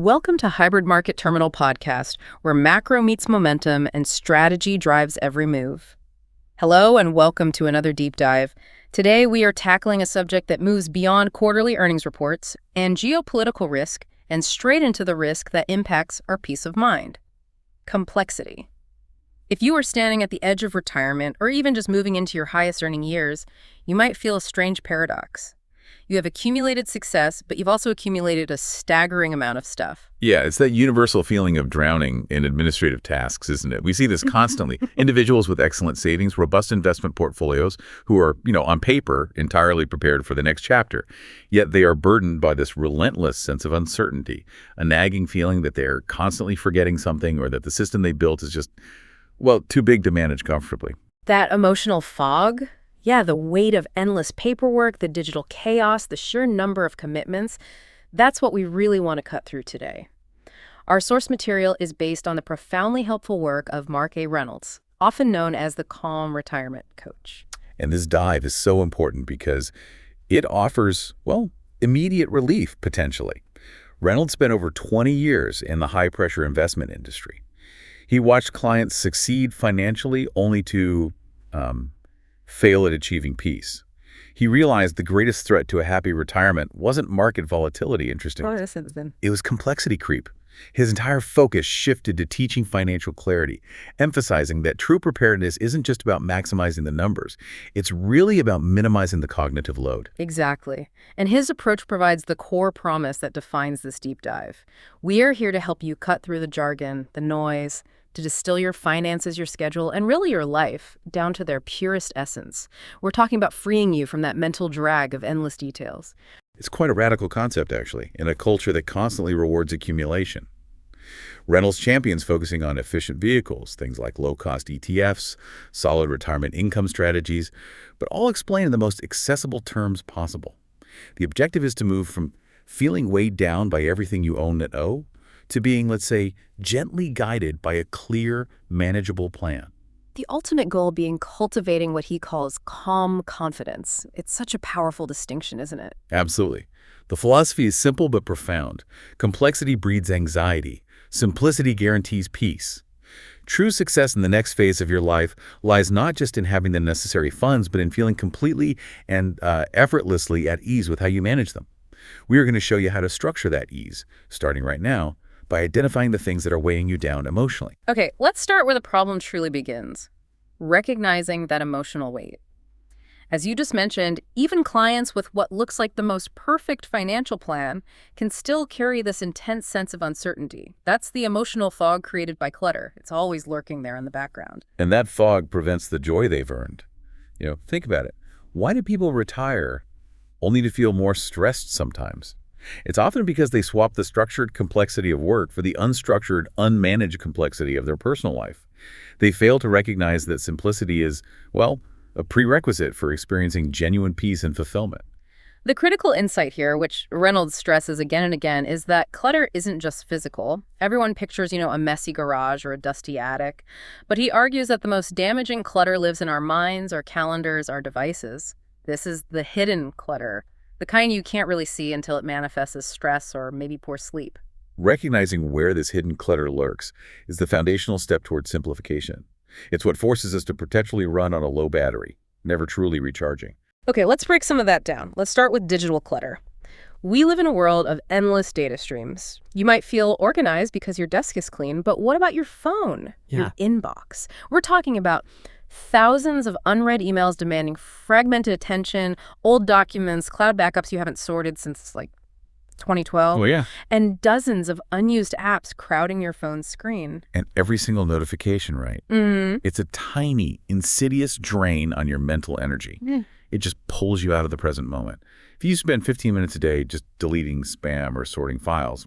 Welcome to Hybrid Market Terminal Podcast, where macro meets momentum and strategy drives every move. Hello and welcome to another deep dive. Today we are tackling a subject that moves beyond quarterly earnings reports and geopolitical risk and straight into the risk that impacts our peace of mind: complexity. If you are standing at the edge of retirement or even just moving into your highest earning years, you might feel a strange paradox. You have accumulated success, but you've also accumulated a staggering amount of stuff. Yeah, it's that universal feeling of drowning in administrative tasks, isn't it? We see this constantly. Individuals with excellent savings, robust investment portfolios who are, on paper, entirely prepared for the next chapter. Yet they are burdened by this relentless sense of uncertainty, a nagging feeling that they're constantly forgetting something or that the system they built is just, too big to manage comfortably. That emotional fog? Yeah, the weight of endless paperwork, the digital chaos, the sheer number of commitments, that's what we really want to cut through today. Our source material is based on the profoundly helpful work of Mark A. Reynolds, often known as the Calm Retirement Coach. And this dive is so important because it offers, immediate relief, potentially. Reynolds spent over 20 years in the high-pressure investment industry. He watched clients succeed financially only to fail at achieving peace. He realized the greatest threat to a happy retirement wasn't market volatility, interestingly. It was complexity creep. His entire focus shifted to teaching financial clarity, emphasizing that true preparedness isn't just about maximizing the numbers. It's really about minimizing the cognitive load. Exactly. And his approach provides the core promise that defines this deep dive. We are here to help you cut through the jargon, the noise, to distill your finances, your schedule, and really your life down to their purest essence. We're talking about freeing you from that mental drag of endless details. It's quite a radical concept, actually, in a culture that constantly rewards accumulation. Reynolds champions focusing on efficient vehicles, things like low-cost ETFs, solid retirement income strategies, but all explained in the most accessible terms possible. The objective is to move from feeling weighed down by everything you own and owe to being, let's say, gently guided by a clear, manageable plan. The ultimate goal being cultivating what he calls calm confidence. It's such a powerful distinction, isn't it? Absolutely. The philosophy is simple but profound. Complexity breeds anxiety. Simplicity guarantees peace. True success in the next phase of your life lies not just in having the necessary funds, but in feeling completely and effortlessly at ease with how you manage them. We are going to show you how to structure that ease, starting right now, by identifying the things that are weighing you down emotionally. Okay, let's start where the problem truly begins: recognizing that emotional weight. As you just mentioned, even clients with what looks like the most perfect financial plan can still carry this intense sense of uncertainty. That's the emotional fog created by clutter. It's always lurking there in the background. And that fog prevents the joy they've earned. Think about it. Why do people retire only to feel more stressed sometimes? It's often because they swap the structured complexity of work for the unstructured, unmanaged complexity of their personal life. They fail to recognize that simplicity is, a prerequisite for experiencing genuine peace and fulfillment. The critical insight here, which Reynolds stresses again and again, is that clutter isn't just physical. Everyone pictures, a messy garage or a dusty attic. But he argues that the most damaging clutter lives in our minds, our calendars, our devices. This is the hidden clutter, the kind you can't really see until it manifests as stress or maybe poor sleep. Recognizing where this hidden clutter lurks is the foundational step toward simplification. It's what forces us to perpetually run on a low battery, never truly recharging. Okay, let's break some of that down. Let's start with digital clutter. We live in a world of endless data streams. You might feel organized because your desk is clean, but what about your phone, your inbox? We're talking about thousands of unread emails demanding fragmented attention, old documents, cloud backups you haven't sorted since 2012, and dozens of unused apps crowding your phone's screen. And every single notification, right? It's a tiny, insidious drain on your mental energy. It just pulls you out of the present moment. If you spend 15 minutes a day just deleting spam or sorting files,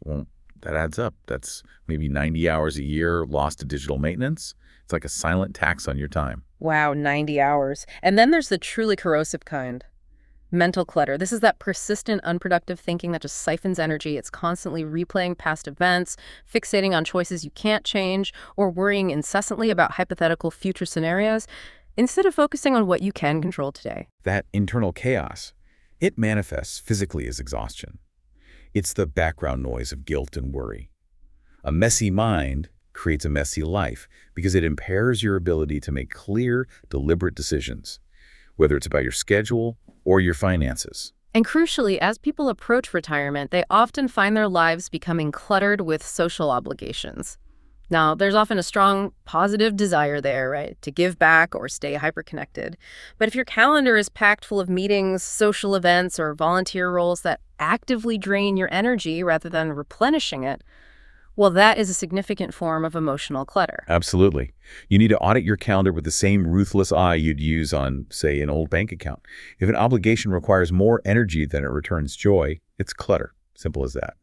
that adds up. That's maybe 90 hours a year lost to digital maintenance. It's like a silent tax on your time. Wow, 90 hours. And then there's the truly corrosive kind. Mental clutter. This is that persistent, unproductive thinking that just siphons energy. It's constantly replaying past events, fixating on choices you can't change, or worrying incessantly about hypothetical future scenarios, instead of focusing on what you can control today. That internal chaos, it manifests physically as exhaustion. It's the background noise of guilt and worry. A messy mind creates a messy life because it impairs your ability to make clear, deliberate decisions, whether it's about your schedule or your finances. And crucially, as people approach retirement, they often find their lives becoming cluttered with social obligations. Now, there's often a strong positive desire there, right, to give back or stay hyperconnected. But if your calendar is packed full of meetings, social events, or volunteer roles that actively drain your energy rather than replenishing it, well, that is a significant form of emotional clutter. Absolutely. You need to audit your calendar with the same ruthless eye you'd use on, say, an old bank account. If an obligation requires more energy than it returns joy, it's clutter. Simple as that.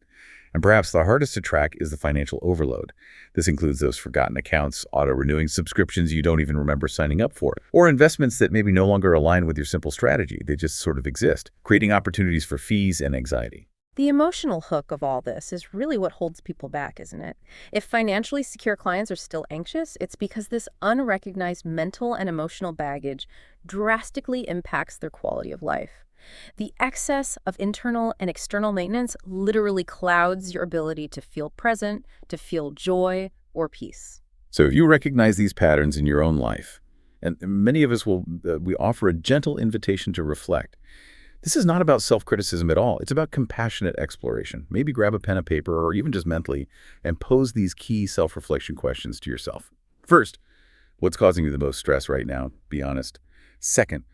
And perhaps the hardest to track is the financial overload. This includes those forgotten accounts, auto-renewing subscriptions you don't even remember signing up for, or investments that maybe no longer align with your simple strategy. They just sort of exist, creating opportunities for fees and anxiety. The emotional hook of all this is really what holds people back, isn't it? If financially secure clients are still anxious, it's because this unrecognized mental and emotional baggage drastically impacts their quality of life. The excess of internal and external maintenance literally clouds your ability to feel present, to feel joy or peace. So if you recognize these patterns in your own life, and many of us we offer a gentle invitation to reflect. This is not about self-criticism at all. It's about compassionate exploration. Maybe grab a pen and paper, or even just mentally, and pose these key self-reflection questions to yourself. First, what's causing you the most stress right now? Be honest. Second,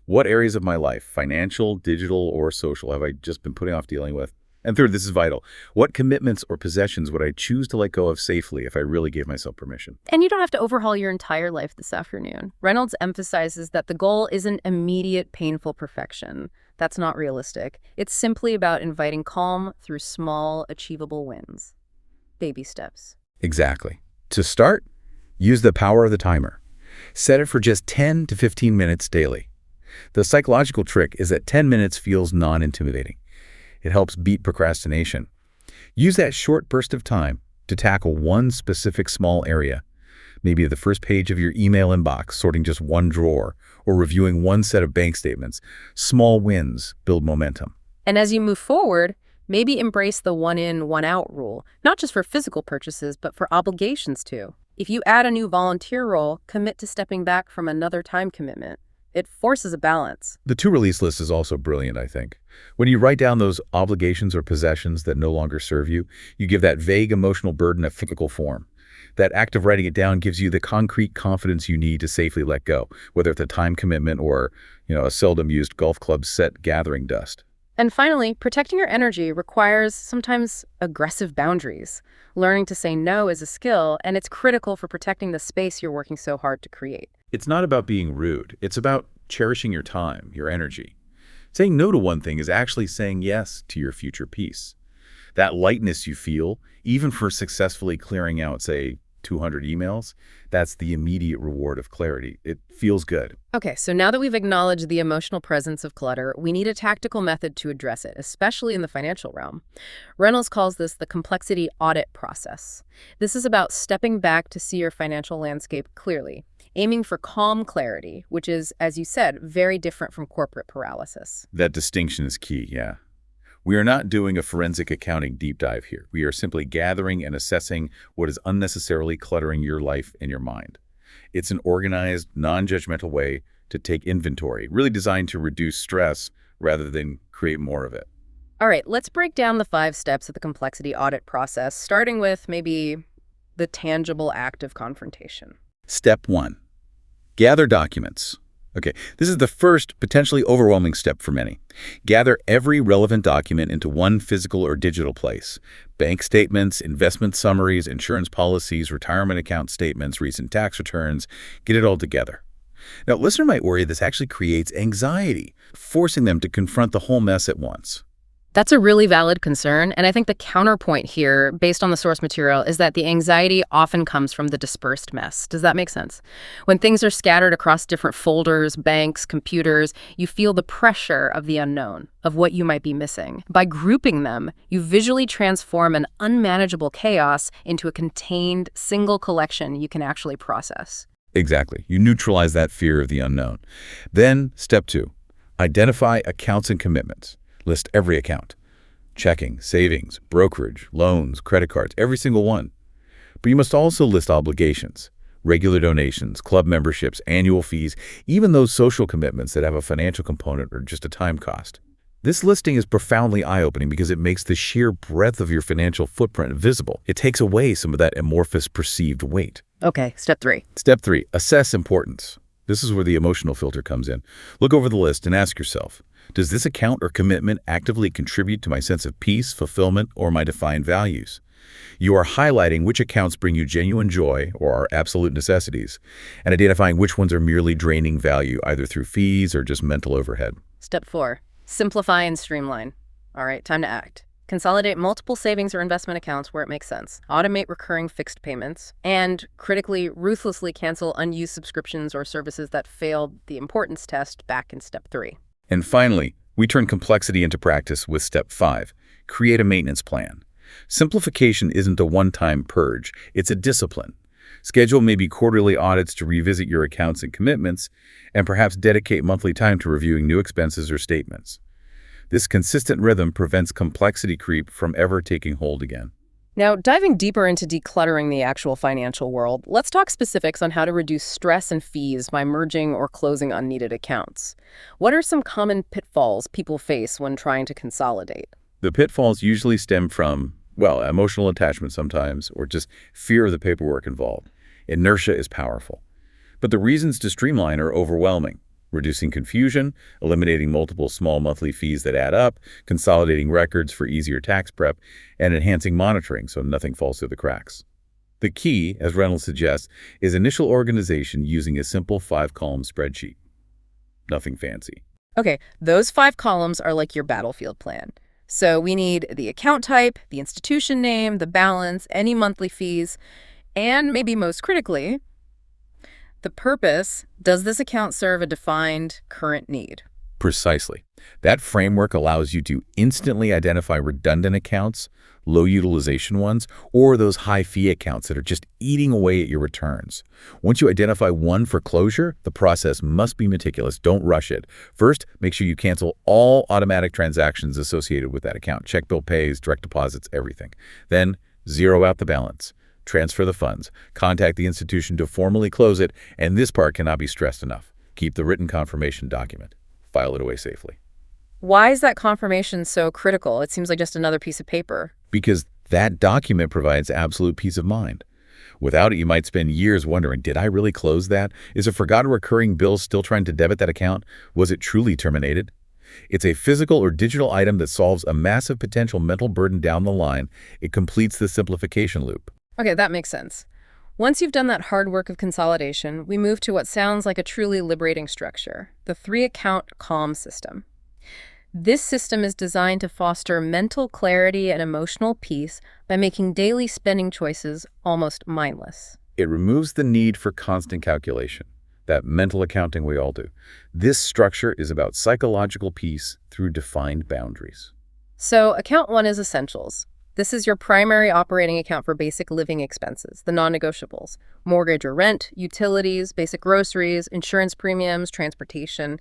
what areas of my life, financial, digital, or social, have I just been putting off dealing with? And third, this is vital. What commitments or possessions would I choose to let go of safely if I really gave myself permission? And you don't have to overhaul your entire life this afternoon. Reynolds emphasizes that the goal isn't immediate, painful perfection. That's not realistic. It's simply about inviting calm through small, achievable wins. Baby steps. Exactly. To start, use the power of the timer. Set it for just 10 to 15 minutes daily. The psychological trick is that 10 minutes feels non-intimidating. It helps beat procrastination. Use that short burst of time to tackle one specific small area, maybe the first page of your email inbox, sorting just one drawer, or reviewing one set of bank statements. Small wins build momentum. And as you move forward, maybe embrace the one in, one out rule, not just for physical purchases, but for obligations too. If you add a new volunteer role, commit to stepping back from another time commitment. It forces a balance. The to-release list is also brilliant, I think. When you write down those obligations or possessions that no longer serve you, you give that vague emotional burden a physical form. That act of writing it down gives you the concrete confidence you need to safely let go, whether it's a time commitment or, a seldom-used golf club set gathering dust. And finally, protecting your energy requires sometimes aggressive boundaries. Learning to say no is a skill, and it's critical for protecting the space you're working so hard to create. It's not about being rude. It's about cherishing your time, your energy. Saying no to one thing is actually saying yes to your future peace. That lightness you feel, even for successfully clearing out, say, 200 emails, that's the immediate reward of clarity. It feels good. Okay, so now that we've acknowledged the emotional presence of clutter, we need a tactical method to address it, especially in the financial realm. Reynolds calls this the complexity audit process. This is about stepping back to see your financial landscape clearly, aiming for calm clarity, which is, as you said, very different from corporate paralysis. That distinction is key, yeah. We are not doing a forensic accounting deep dive here. We are simply gathering and assessing what is unnecessarily cluttering your life and your mind. It's an organized, non-judgmental way to take inventory, really designed to reduce stress rather than create more of it. All right, let's break down the 5 steps of the complexity audit process, starting with maybe the tangible act of confrontation. Step 1. Gather documents. Okay, this is the first potentially overwhelming step for many. Gather every relevant document into one physical or digital place. Bank statements, investment summaries, insurance policies, retirement account statements, recent tax returns. Get it all together. Now, listener might worry this actually creates anxiety, forcing them to confront the whole mess at once. That's a really valid concern, and I think the counterpoint here, based on the source material, is that the anxiety often comes from the dispersed mess. Does that make sense? When things are scattered across different folders, banks, computers, you feel the pressure of the unknown, of what you might be missing. By grouping them, you visually transform an unmanageable chaos into a contained, single collection you can actually process. Exactly. You neutralize that fear of the unknown. Then, step 2, identify accounts and commitments. List every account. checking, savings, brokerage, loans, credit cards, every single one. But you must also list obligations, regular donations, club memberships, annual fees, even those social commitments that have a financial component or just a time cost. This listing is profoundly eye-opening because it makes the sheer breadth of your financial footprint visible. It takes away some of that amorphous perceived weight. Okay, step 3. Step 3, assess importance. This is where the emotional filter comes in. Look over the list and ask yourself, does this account or commitment actively contribute to my sense of peace, fulfillment, or my defined values? You are highlighting which accounts bring you genuine joy or are absolute necessities, and identifying which ones are merely draining value, either through fees or just mental overhead. Step 4. Simplify and streamline. All right, time to act. Consolidate multiple savings or investment accounts where it makes sense. Automate recurring fixed payments. And critically, ruthlessly cancel unused subscriptions or services that failed the importance test back in step 3. And finally, we turn complexity into practice with step 5. Create a maintenance plan. Simplification isn't a one-time purge, it's a discipline. Schedule maybe quarterly audits to revisit your accounts and commitments, and perhaps dedicate monthly time to reviewing new expenses or statements. This consistent rhythm prevents complexity creep from ever taking hold again. Now, diving deeper into decluttering the actual financial world, let's talk specifics on how to reduce stress and fees by merging or closing unneeded accounts. What are some common pitfalls people face when trying to consolidate? The pitfalls usually stem from, well, emotional attachment sometimes, or just fear of the paperwork involved. Inertia is powerful. But the reasons to streamline are overwhelming. Reducing confusion, eliminating multiple small monthly fees that add up, consolidating records for easier tax prep, and enhancing monitoring so nothing falls through the cracks. The key, as Reynolds suggests, is initial organization using a simple 5-column spreadsheet. Nothing fancy. Okay, those 5 columns are like your battlefield plan. So we need the account type, the institution name, the balance, any monthly fees, and maybe most critically, the purpose. Does this account serve a defined current need? Precisely. That framework allows you to instantly identify redundant accounts, low utilization ones, or those high fee accounts that are just eating away at your returns. Once you identify one for closure, the process must be meticulous. Don't rush it. First, make sure you cancel all automatic transactions associated with that account. Check bill pays, direct deposits, everything. Then, zero out the balance. Transfer the funds. Contact the institution to formally close it, and this part cannot be stressed enough. Keep the written confirmation document. File it away safely. Why is that confirmation so critical? It seems like just another piece of paper. Because that document provides absolute peace of mind. Without it, you might spend years wondering, did I really close that? Is a forgotten recurring bill still trying to debit that account? Was it truly terminated? It's a physical or digital item that solves a massive potential mental burden down the line. It completes the simplification loop. Okay, that makes sense. Once you've done that hard work of consolidation, we move to what sounds like a truly liberating structure, the 3-account calm system. This system is designed to foster mental clarity and emotional peace by making daily spending choices almost mindless. It removes the need for constant calculation, that mental accounting we all do. This structure is about psychological peace through defined boundaries. So, account 1 is essentials. This is your primary operating account for basic living expenses, the non-negotiables: mortgage or rent, utilities, basic groceries, insurance premiums, transportation.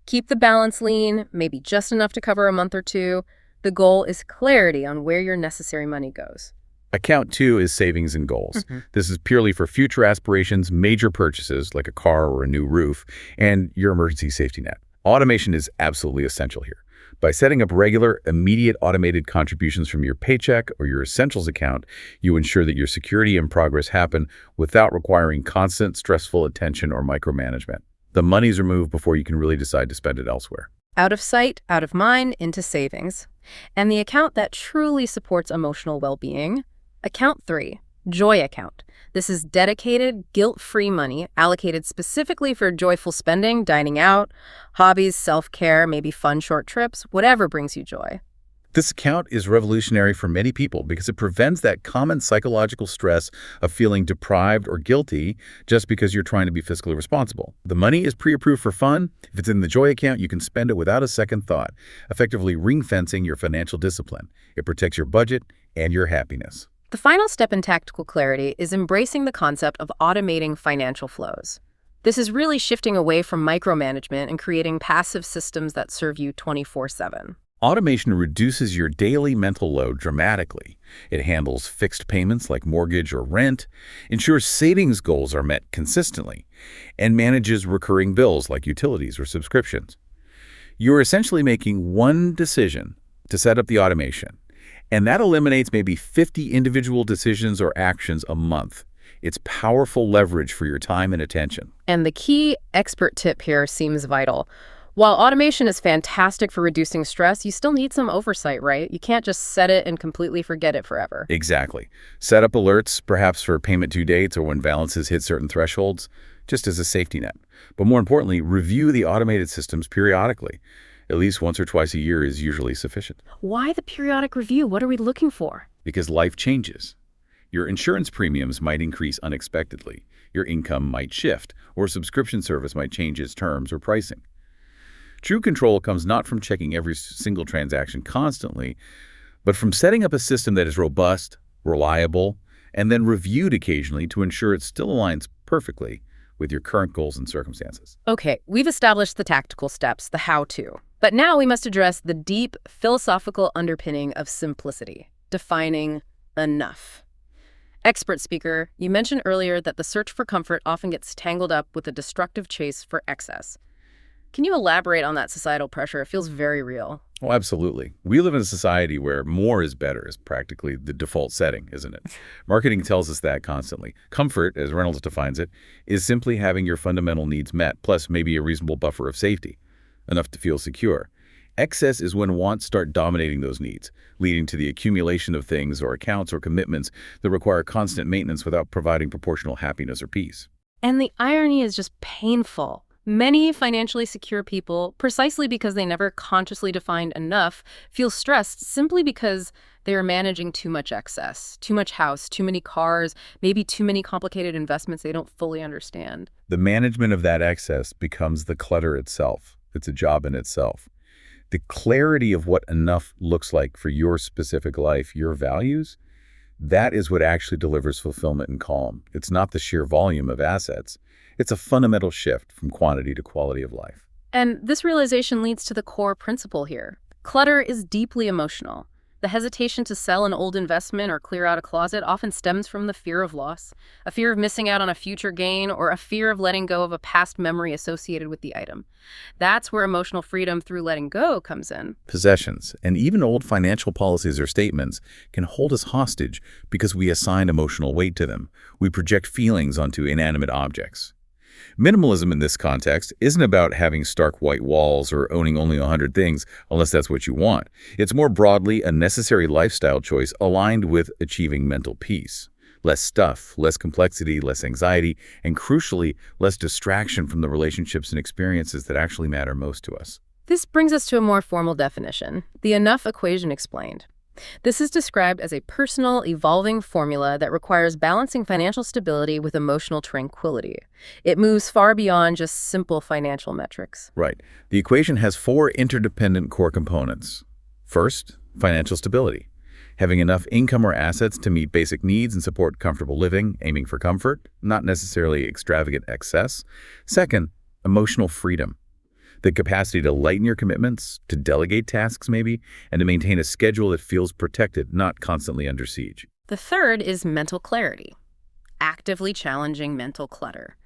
Keep the balance lean, maybe just enough to cover a month or two. The goal is clarity on where your necessary money goes. Account 2 is savings and goals. This is purely for future aspirations, major purchases like a car or a new roof, and your emergency safety net. Automation is absolutely essential here. By setting up regular, immediate automated contributions from your paycheck or your essentials account, you ensure that your security and progress happen without requiring constant, stressful attention or micromanagement. The money's removed before you can really decide to spend it elsewhere. Out of sight, out of mind, into savings. And the account that truly supports emotional well-being, account 3, Joy account. This is dedicated, guilt-free money allocated specifically for joyful spending, dining out, hobbies, self-care, maybe fun short trips, whatever brings you joy. This account is revolutionary for many people because it prevents that common psychological stress of feeling deprived or guilty just because you're trying to be fiscally responsible. The money is pre-approved for fun. If it's in the Joy account, you can spend it without a second thought, effectively ring-fencing your financial discipline. It protects your budget and your happiness. The final step in tactical clarity is embracing the concept of automating financial flows. This is really shifting away from micromanagement and creating passive systems that serve you 24/7. Automation reduces your daily mental load dramatically. It handles fixed payments like mortgage or rent, ensures savings goals are met consistently, and manages recurring bills like utilities or subscriptions. You're essentially making one decision to set up the automation, and that eliminates maybe 50 individual decisions or actions a month. It's powerful leverage for your time and attention. And the key expert tip here seems vital. While automation is fantastic for reducing stress, you still need some oversight, right? You can't just set it and completely forget it forever. Exactly. Set up alerts, perhaps for payment due dates or when balances hit certain thresholds, just as a safety net. But more importantly, review the automated systems periodically. At least once or twice a year is usually sufficient. Why the periodic review? What are we looking for? Because life changes. Your insurance premiums might increase unexpectedly, your income might shift, or subscription service might change its terms or pricing. True control comes not from checking every single transaction constantly, but from setting up a system that is robust, reliable, and then reviewed occasionally to ensure it still aligns perfectly with your current goals and circumstances. Okay, we've established the tactical steps, the how-to. But now we must address the deep philosophical underpinning of simplicity, defining enough. Expert speaker, you mentioned earlier that the search for comfort often gets tangled up with a destructive chase for excess. Can you elaborate on that societal pressure? It feels very real. Oh, absolutely. We live in a society where more is better is practically the default setting, isn't it? Marketing tells us that constantly. Comfort, as Reynolds defines it, is simply having your fundamental needs met, plus maybe a reasonable buffer of safety, enough to feel secure. Excess is when wants start dominating those needs, leading to the accumulation of things or accounts or commitments that require constant maintenance without providing proportional happiness or peace. And the irony is just painful. Many financially secure people, precisely because they never consciously defined enough, feel stressed simply because they are managing too much excess, too much house, too many cars, maybe too many complicated investments they don't fully understand. The management of that excess becomes the clutter itself. It's a job in itself. The clarity of what enough looks like for your specific life, your values, that is what actually delivers fulfillment and calm. It's not the sheer volume of assets. It's a fundamental shift from quantity to quality of life. And this realization leads to the core principle here. Clutter is deeply emotional. The hesitation to sell an old investment or clear out a closet often stems from the fear of loss, a fear of missing out on a future gain, or a fear of letting go of a past memory associated with the item. That's where emotional freedom through letting go comes in. Possessions, and even old financial policies or statements, can hold us hostage because we assign emotional weight to them. We project feelings onto inanimate objects. Minimalism in this context isn't about having stark white walls or owning only 100 things, unless that's what you want. It's more broadly a necessary lifestyle choice aligned with achieving mental peace. Less stuff, less complexity, less anxiety, and crucially, less distraction from the relationships and experiences that actually matter most to us. This brings us to a more formal definition, the enough equation explained. This is described as a personal, evolving formula that requires balancing financial stability with emotional tranquility. It moves far beyond just simple financial metrics. Right. The equation has 4 interdependent core components. First, financial stability. Having enough income or assets to meet basic needs and support comfortable living, aiming for comfort, not necessarily extravagant excess. Second, emotional freedom. The capacity to lighten your commitments, to delegate tasks maybe, and to maintain a schedule that feels protected, not constantly under siege. The third is mental clarity, actively challenging mental clutter.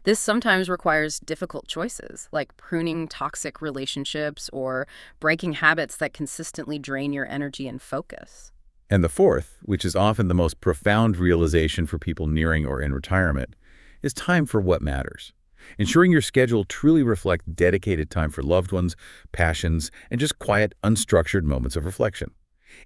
This sometimes requires difficult choices, like pruning toxic relationships or breaking habits that consistently drain your energy and focus. And the fourth, which is often the most profound realization for people nearing or in retirement, is time for what matters. Ensuring your schedule truly reflects dedicated time for loved ones, passions, and just quiet, unstructured moments of reflection.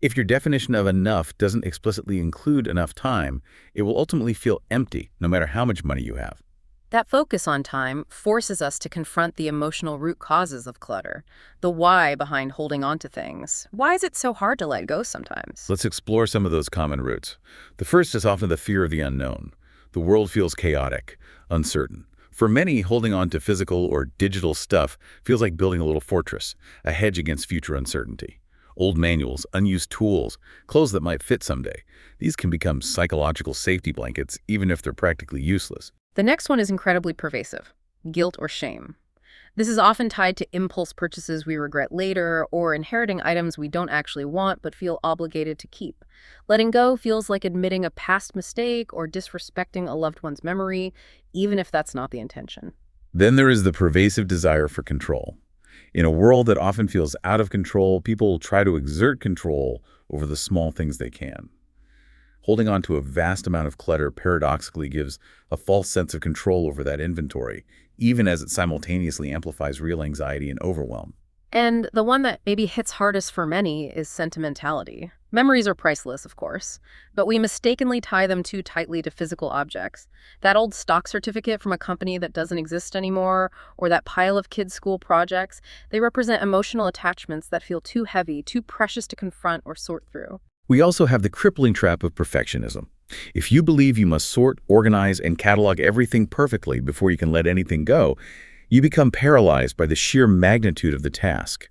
If your definition of enough doesn't explicitly include enough time, it will ultimately feel empty, no matter how much money you have. That focus on time forces us to confront the emotional root causes of clutter, the why behind holding on to things. Why is it so hard to let go sometimes? Let's explore some of those common roots. The first is often the fear of the unknown. The world feels chaotic, uncertain. For many, holding on to physical or digital stuff feels like building a little fortress, a hedge against future uncertainty. Old manuals, unused tools, clothes that might fit someday. These can become psychological safety blankets, even if they're practically useless. The next one is incredibly pervasive, guilt or shame. This is often tied to impulse purchases we regret later or inheriting items we don't actually want but feel obligated to keep. Letting go feels like admitting a past mistake or disrespecting a loved one's memory, even if that's not the intention. Then there is the pervasive desire for control. In a world that often feels out of control, people will try to exert control over the small things they can. Holding on to a vast amount of clutter paradoxically gives a false sense of control over that inventory, even as it simultaneously amplifies real anxiety and overwhelm. And the one that maybe hits hardest for many is sentimentality. Memories are priceless, of course, but we mistakenly tie them too tightly to physical objects. That old stock certificate from a company that doesn't exist anymore, or that pile of kids' school projects, they represent emotional attachments that feel too heavy, too precious to confront or sort through. We also have the crippling trap of perfectionism. If you believe you must sort, organize, and catalog everything perfectly before you can let anything go, you become paralyzed by the sheer magnitude of the task.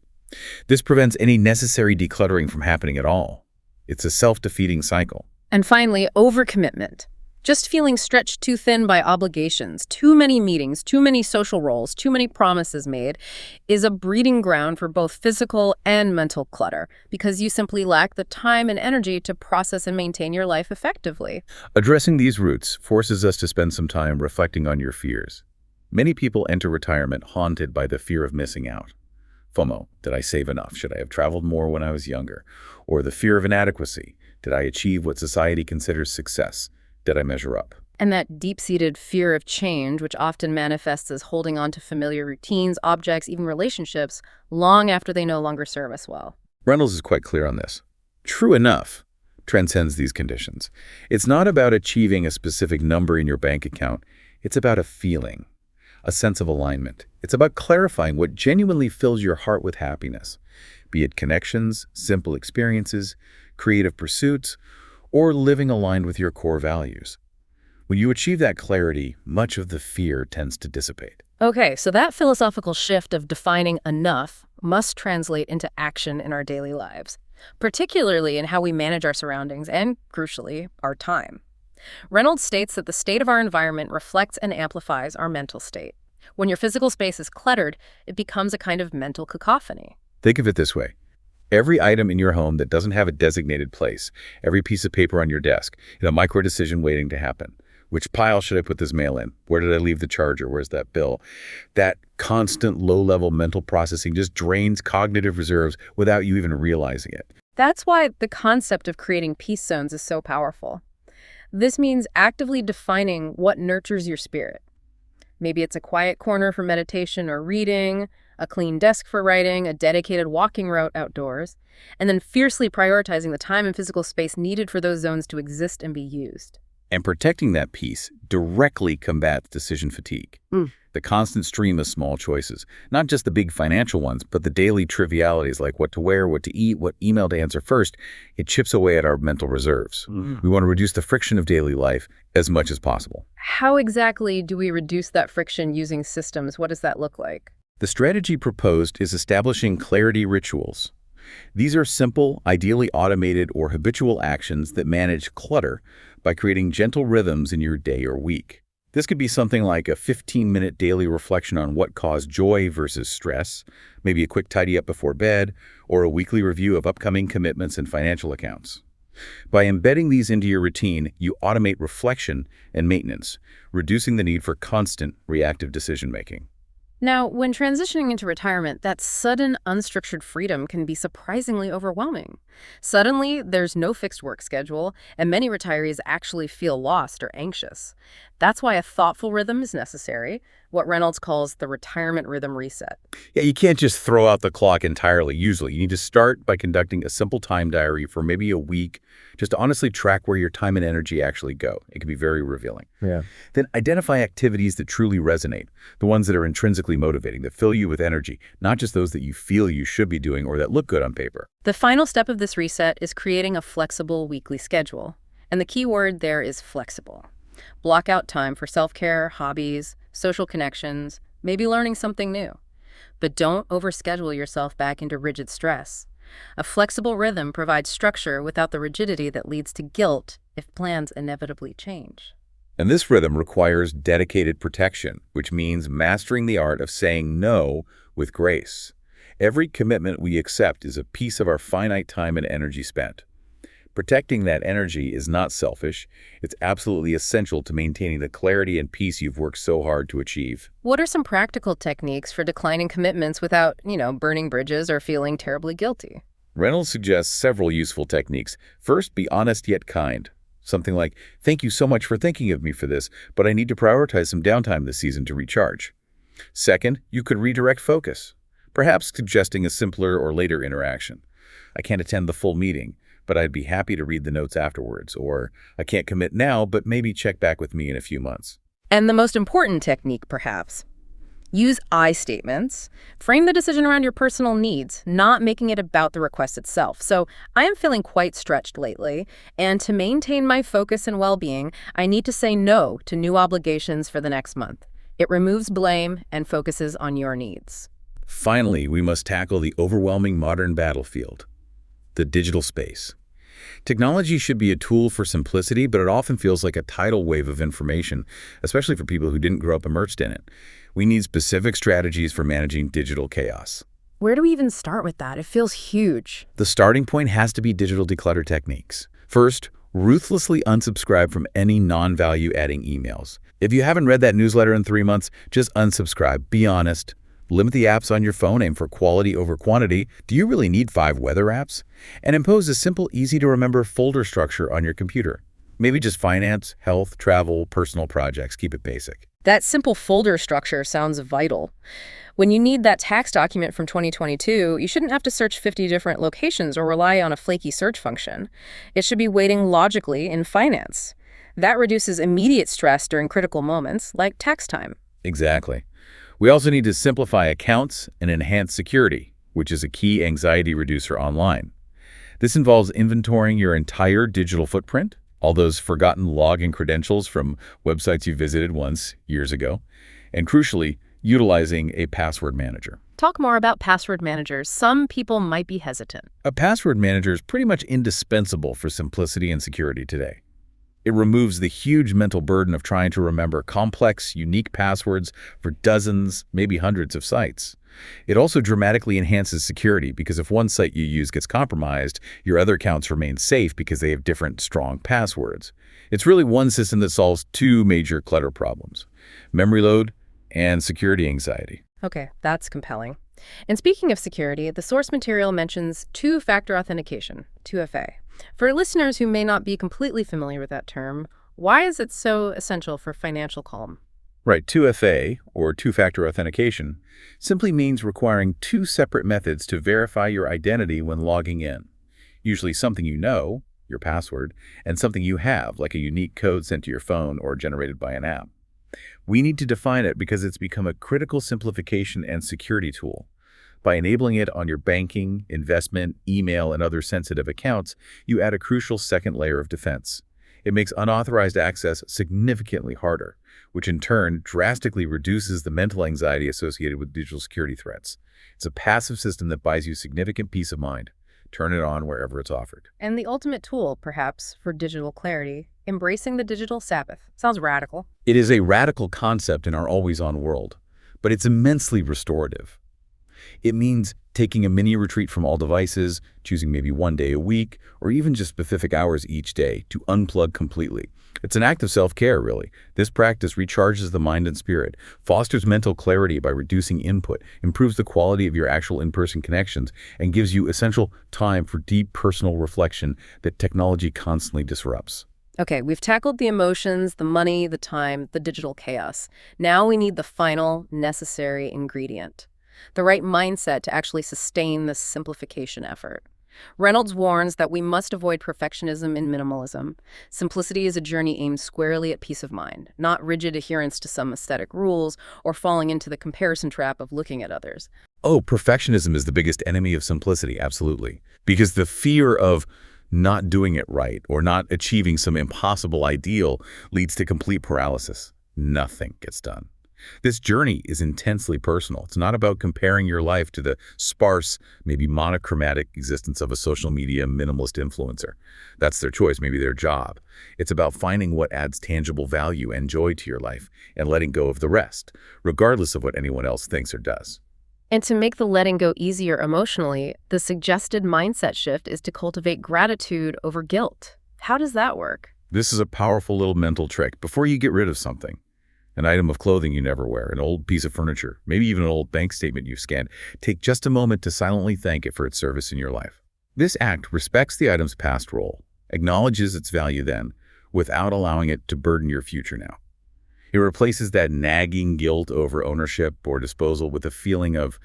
This prevents any necessary decluttering from happening at all. It's a self-defeating cycle. And finally, overcommitment. Just feeling stretched too thin by obligations, too many meetings, too many social roles, too many promises made, is a breeding ground for both physical and mental clutter, because you simply lack the time and energy to process and maintain your life effectively. Addressing these roots forces us to spend some time reflecting on your fears. Many people enter retirement haunted by the fear of missing out. FOMO, did I save enough? Should I have traveled more when I was younger? Or the fear of inadequacy, did I achieve what society considers success? Did I measure up? And that deep-seated fear of change, which often manifests as holding on to familiar routines, objects, even relationships, long after they no longer serve us well. Reynolds is quite clear on this. True enough transcends these conditions. It's not about achieving a specific number in your bank account. It's about a feeling, a sense of alignment. It's about clarifying what genuinely fills your heart with happiness, be it connections, simple experiences, creative pursuits, or living aligned with your core values. When you achieve that clarity, much of the fear tends to dissipate. Okay, so that philosophical shift of defining enough must translate into action in our daily lives, particularly in how we manage our surroundings and, crucially, our time. Reynolds states that the state of our environment reflects and amplifies our mental state. When your physical space is cluttered, it becomes a kind of mental cacophony. Think of it this way. Every item in your home that doesn't have a designated place, every piece of paper on your desk, is a micro decision waiting to happen. Which pile should I put this mail in? Where did I leave the charger? Where's that bill? That constant low-level mental processing just drains cognitive reserves without you even realizing it. That's why the concept of creating peace zones is so powerful. This means actively defining what nurtures your spirit. Maybe it's a quiet corner for meditation or reading, a clean desk for writing, a dedicated walking route outdoors, and then fiercely prioritizing the time and physical space needed for those zones to exist and be used. And protecting that peace directly combats decision fatigue. The constant stream of small choices, not just the big financial ones, but the daily trivialities like what to wear, what to eat, what email to answer first, it chips away at our mental reserves. We want to reduce the friction of daily life as much as possible. How exactly do we reduce that friction using systems? What does that look like? The strategy proposed is establishing clarity rituals. These are simple, ideally automated or habitual actions that manage clutter by creating gentle rhythms in your day or week. This could be something like a 15-minute daily reflection on what caused joy versus stress, maybe a quick tidy up before bed, or a weekly review of upcoming commitments and financial accounts. By embedding these into your routine, you automate reflection and maintenance, reducing the need for constant reactive decision-making. Now, when transitioning into retirement, that sudden, unstructured freedom can be surprisingly overwhelming. Suddenly, there's no fixed work schedule, and many retirees actually feel lost or anxious. That's why a thoughtful rhythm is necessary, what Reynolds calls the retirement rhythm reset. Yeah, you can't just throw out the clock entirely, usually. You need to start by conducting a simple time diary for maybe a week, just to honestly track where your time and energy actually go. It can be very revealing. Yeah. Then identify activities that truly resonate, the ones that are intrinsically motivating, that fill you with energy, not just those that you feel you should be doing or that look good on paper. The final step of this reset is creating a flexible weekly schedule. And the key word there is flexible. Block out time for self-care, hobbies, social connections, maybe learning something new. But don't overschedule yourself back into rigid stress. A flexible rhythm provides structure without the rigidity that leads to guilt if plans inevitably change. And this rhythm requires dedicated protection, which means mastering the art of saying no with grace. Every commitment we accept is a piece of our finite time and energy spent. Protecting that energy is not selfish. It's absolutely essential to maintaining the clarity and peace you've worked so hard to achieve. What are some practical techniques for declining commitments without, burning bridges or feeling terribly guilty? Reynolds suggests several useful techniques. First, be honest yet kind. Something like, "Thank you so much for thinking of me for this, but I need to prioritize some downtime this season to recharge." Second, you could redirect focus, perhaps suggesting a simpler or later interaction. "I can't attend the full meeting, but I'd be happy to read the notes afterwards," or "I can't commit now, but maybe check back with me in a few months." And the most important technique, perhaps, use I statements. Frame the decision around your personal needs, not making it about the request itself. So, I am feeling quite stretched lately, and to maintain my focus and well-being, I need to say no to new obligations for the next month. It removes blame and focuses on your needs. Finally, we must tackle the overwhelming modern battlefield, the digital space. Technology should be a tool for simplicity, but it often feels like a tidal wave of information, especially for people who didn't grow up immersed in it. We need specific strategies for managing digital chaos. Where do we even start with that? It feels huge. The starting point has to be digital declutter techniques. First, ruthlessly unsubscribe from any non-value-adding emails. If you haven't read that newsletter in 3 months, just unsubscribe. Be honest. Limit the apps on your phone, aim for quality over quantity. Do you really need 5 weather apps? And impose a simple, easy-to-remember folder structure on your computer. Maybe just finance, health, travel, personal projects. Keep it basic. That simple folder structure sounds vital. When you need that tax document from 2022, you shouldn't have to search 50 different locations or rely on a flaky search function. It should be waiting logically in finance. That reduces immediate stress during critical moments, like tax time. Exactly. We also need to simplify accounts and enhance security, which is a key anxiety reducer online. This involves inventorying your entire digital footprint, all those forgotten login credentials from websites you visited once years ago, and crucially, utilizing a password manager. Talk more about password managers. Some people might be hesitant. A password manager is pretty much indispensable for simplicity and security today. It removes the huge mental burden of trying to remember complex, unique passwords for dozens, maybe hundreds of sites. It also dramatically enhances security because if one site you use gets compromised, your other accounts remain safe because they have different, strong passwords. It's really one system that solves 2 major clutter problems: memory load and security anxiety. Okay, that's compelling. And speaking of security, the source material mentions two-factor authentication, 2FA. For listeners who may not be completely familiar with that term, why is it so essential for financial calm? Right, 2FA, or two-factor authentication, simply means requiring 2 separate methods to verify your identity when logging in. Usually something you know, your password, and something you have, like a unique code sent to your phone or generated by an app. We need to define it because it's become a critical simplification and security tool. By enabling it on your banking, investment, email, and other sensitive accounts, you add a crucial second layer of defense. It makes unauthorized access significantly harder, which in turn drastically reduces the mental anxiety associated with digital security threats. It's a passive system that buys you significant peace of mind. Turn it on wherever it's offered. And the ultimate tool, perhaps, for digital clarity, embracing the digital Sabbath. Sounds radical. It is a radical concept in our always-on world, but it's immensely restorative. It means taking a mini retreat from all devices, choosing maybe 1 day a week, or even just specific hours each day to unplug completely. It's an act of self-care, really. This practice recharges the mind and spirit, fosters mental clarity by reducing input, improves the quality of your actual in-person connections, and gives you essential time for deep personal reflection that technology constantly disrupts. Okay, we've tackled the emotions, the money, the time, the digital chaos. Now we need the final, necessary ingredient. The right mindset to actually sustain this simplification effort. Reynolds warns that we must avoid perfectionism and minimalism. Simplicity is a journey aimed squarely at peace of mind, not rigid adherence to some aesthetic rules or falling into the comparison trap of looking at others. Oh, perfectionism is the biggest enemy of simplicity, absolutely. Because the fear of not doing it right or not achieving some impossible ideal leads to complete paralysis. Nothing gets done. This journey is intensely personal. It's not about comparing your life to the sparse, maybe monochromatic existence of a social media minimalist influencer. That's their choice, maybe their job. It's about finding what adds tangible value and joy to your life and letting go of the rest, regardless of what anyone else thinks or does. And to make the letting go easier emotionally, the suggested mindset shift is to cultivate gratitude over guilt. How does that work? This is a powerful little mental trick. Before you get rid of something, an item of clothing you never wear, an old piece of furniture, maybe even an old bank statement you've scanned, take just a moment to silently thank it for its service in your life. This act respects the item's past role, acknowledges its value then, without allowing it to burden your future now. It replaces that nagging guilt over ownership or disposal with a feeling of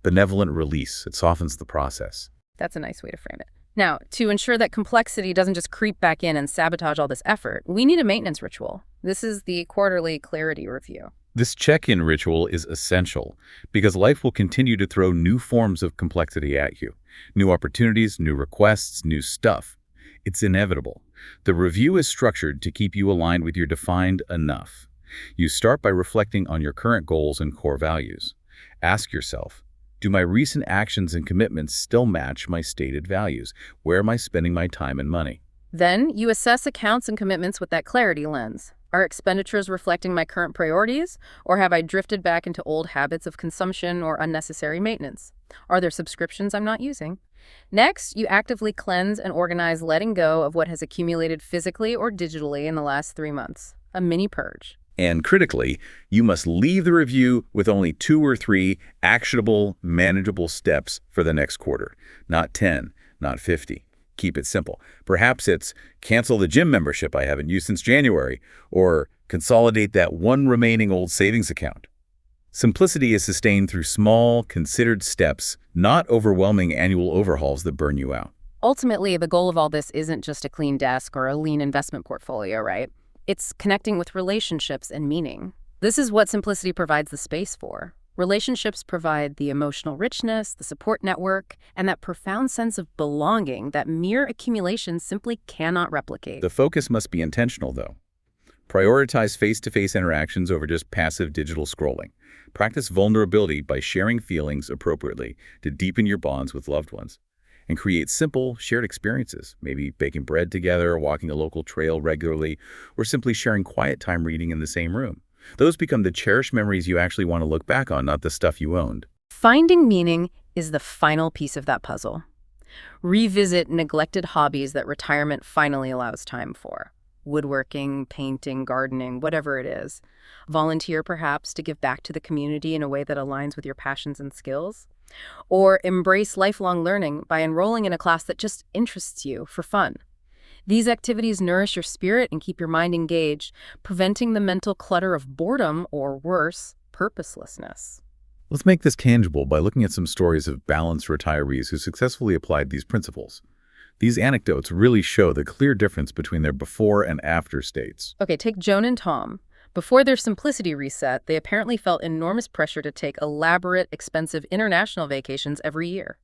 benevolent release. It softens the process. That's a nice way to frame it. Now, to ensure that complexity doesn't just creep back in and sabotage all this effort, we need a maintenance ritual. This is the quarterly clarity review. This check-in ritual is essential because life will continue to throw new forms of complexity at you. New opportunities, new requests, new stuff. It's inevitable. The review is structured to keep you aligned with your defined enough. You start by reflecting on your current goals and core values. Ask yourself, do my recent actions and commitments still match my stated values? Where am I spending my time and money? Then you assess accounts and commitments with that clarity lens. Are expenditures reflecting my current priorities, or have I drifted back into old habits of consumption or unnecessary maintenance? Are there subscriptions I'm not using? Next, you actively cleanse and organize letting go of what has accumulated physically or digitally in the last 3 months. A mini purge. And critically, you must leave the review with only 2 or 3 actionable, manageable steps for the next quarter. Not 10, not 50. Keep it simple. Perhaps it's cancel the gym membership I haven't used since January, or consolidate that one remaining old savings account. Simplicity is sustained through small, considered steps, not overwhelming annual overhauls that burn you out. Ultimately, the goal of all this isn't just a clean desk or a lean investment portfolio, right? It's connecting with relationships and meaning. This is what simplicity provides the space for. Relationships provide the emotional richness, the support network, and that profound sense of belonging that mere accumulation simply cannot replicate. The focus must be intentional, though. Prioritize face-to-face interactions over just passive digital scrolling. Practice vulnerability by sharing feelings appropriately to deepen your bonds with loved ones. And create simple, shared experiences, maybe baking bread together, walking a local trail regularly, or simply sharing quiet time reading in the same room. Those become the cherished memories you actually want to look back on, not the stuff you owned. Finding meaning is the final piece of that puzzle. Revisit neglected hobbies that retirement finally allows time for. Woodworking, painting, gardening, whatever it is. Volunteer, perhaps, to give back to the community in a way that aligns with your passions and skills. Or embrace lifelong learning by enrolling in a class that just interests you for fun. These activities nourish your spirit and keep your mind engaged, preventing the mental clutter of boredom or, worse, purposelessness. Let's make this tangible by looking at some stories of balanced retirees who successfully applied these principles. These anecdotes really show the clear difference between their before and after states. Okay, take Joan and Tom. Before their simplicity reset, they apparently felt enormous pressure to take elaborate, expensive international vacations every year.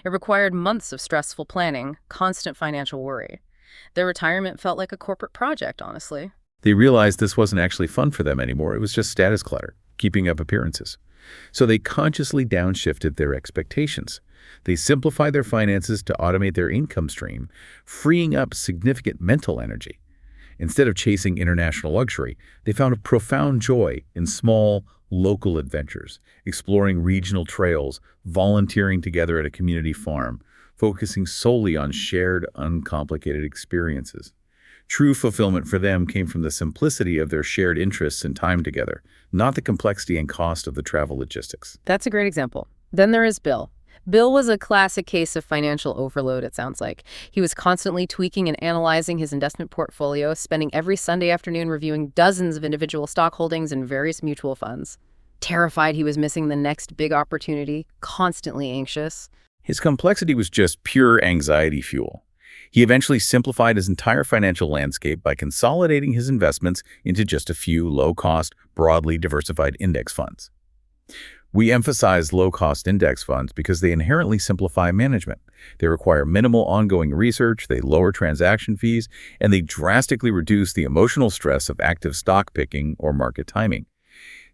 It required months of stressful planning, constant financial worry. Their retirement felt like a corporate project, honestly. They realized this wasn't actually fun for them anymore. It was just status clutter, keeping up appearances. So they consciously downshifted their expectations. They simplified their finances to automate their income stream, freeing up significant mental energy. Instead of chasing international luxury, they found a profound joy in small, local adventures, exploring regional trails, volunteering together at a community farm, focusing solely on shared, uncomplicated experiences. True fulfillment for them came from the simplicity of their shared interests and time together, not the complexity and cost of the travel logistics. That's a great example. Then there is Bill. Bill was a classic case of financial overload, it sounds like. He was constantly tweaking and analyzing his investment portfolio, spending every Sunday afternoon reviewing dozens of individual stock holdings and various mutual funds. Terrified he was missing the next big opportunity, constantly anxious. His complexity was just pure anxiety fuel. He eventually simplified his entire financial landscape by consolidating his investments into just a few low-cost, broadly diversified index funds. We emphasize low-cost index funds because they inherently simplify management. They require minimal ongoing research, they lower transaction fees, and they drastically reduce the emotional stress of active stock picking or market timing.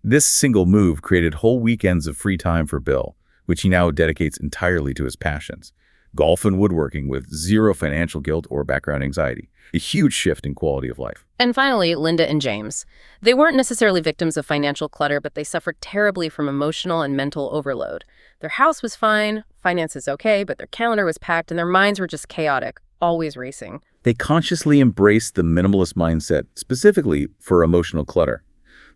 This single move created whole weekends of free time for Bill, which he now dedicates entirely to his passions: golf and woodworking with zero financial guilt or background anxiety. A huge shift in quality of life. And finally, Linda and James. They weren't necessarily victims of financial clutter, but they suffered terribly from emotional and mental overload. Their house was fine, finances okay, but their calendar was packed and their minds were just chaotic, always racing. They consciously embraced the minimalist mindset, specifically for emotional clutter.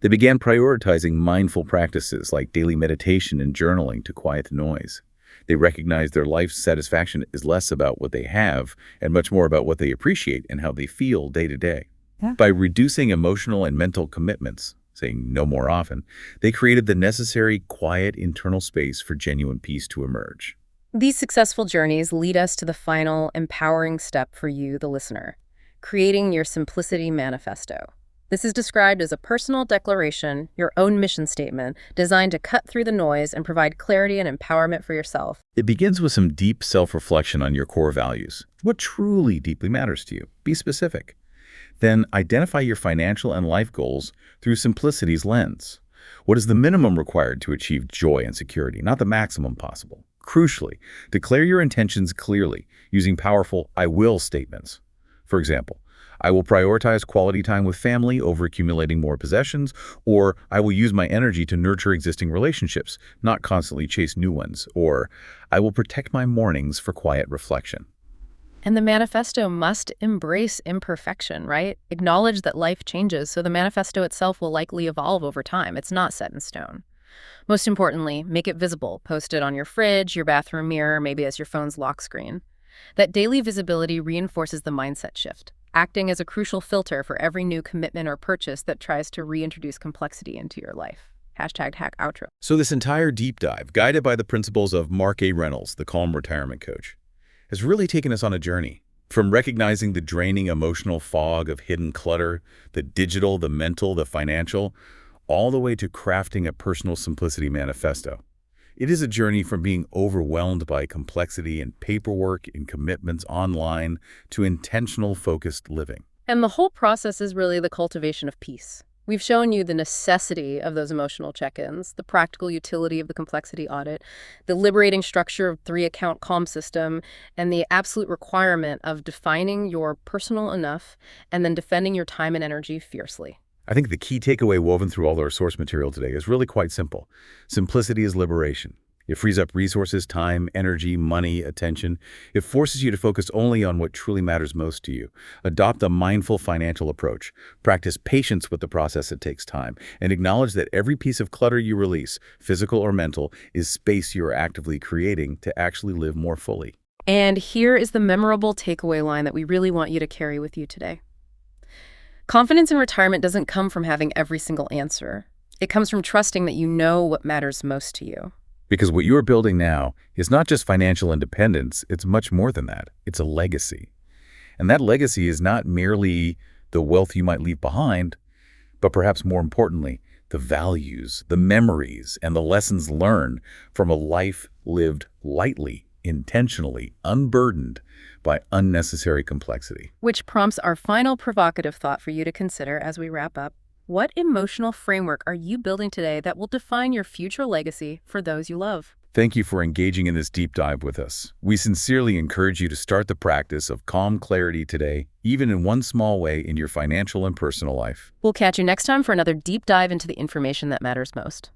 They began prioritizing mindful practices like daily meditation and journaling to quiet the noise. They recognized their life's satisfaction is less about what they have and much more about what they appreciate and how they feel day to day. Yeah. By reducing emotional and mental commitments, saying no more often, they created the necessary quiet internal space for genuine peace to emerge. These successful journeys lead us to the final, empowering step for you, the listener: creating your Simplicity Manifesto. This is described as a personal declaration, your own mission statement, designed to cut through the noise and provide clarity and empowerment for yourself. It begins with some deep self-reflection on your core values. What truly deeply matters to you? Be specific. Then identify your financial and life goals through simplicity's lens. What is the minimum required to achieve joy and security, not the maximum possible? Crucially, declare your intentions clearly using powerful "I will" statements. For example, I will prioritize quality time with family over accumulating more possessions, or I will use my energy to nurture existing relationships, not constantly chase new ones, or I will protect my mornings for quiet reflection. And the manifesto must embrace imperfection, right? Acknowledge that life changes, so the manifesto itself will likely evolve over time. It's not set in stone. Most importantly, make it visible. Post it on your fridge, your bathroom mirror, maybe as your phone's lock screen. That daily visibility reinforces the mindset shift, acting as a crucial filter for every new commitment or purchase that tries to reintroduce complexity into your life. #HackOutro. So this entire deep dive, guided by the principles of Mark A. Reynolds, the Calm Retirement Coach, has really taken us on a journey. From recognizing the draining emotional fog of hidden clutter, the digital, the mental, the financial, all the way to crafting a personal simplicity manifesto. It is a journey from being overwhelmed by complexity and paperwork and commitments online to intentional, focused living. And the whole process is really the cultivation of peace. We've shown you the necessity of those emotional check-ins, the practical utility of the complexity audit, the liberating structure of 3-account calm system, and the absolute requirement of defining your personal enough and then defending your time and energy fiercely. I think the key takeaway woven through all our source material today is really quite simple. Simplicity is liberation. It frees up resources, time, energy, money, attention. It forces you to focus only on what truly matters most to you. Adopt a mindful financial approach. Practice patience with the process that takes time. And acknowledge that every piece of clutter you release, physical or mental, is space you are actively creating to actually live more fully. And here is the memorable takeaway line that we really want you to carry with you today. Confidence in retirement doesn't come from having every single answer. It comes from trusting that you know what matters most to you. Because what you are building now is not just financial independence, it's much more than that. It's a legacy. And that legacy is not merely the wealth you might leave behind, but perhaps more importantly, the values, the memories, and the lessons learned from a life lived lightly, intentionally, unburdened by unnecessary complexity. Which prompts our final provocative thought for you to consider as we wrap up. What emotional framework are you building today that will define your future legacy for those you love? Thank you for engaging in this deep dive with us. We sincerely encourage you to start the practice of calm clarity today, even in one small way in your financial and personal life. We'll catch you next time for another deep dive into the information that matters most.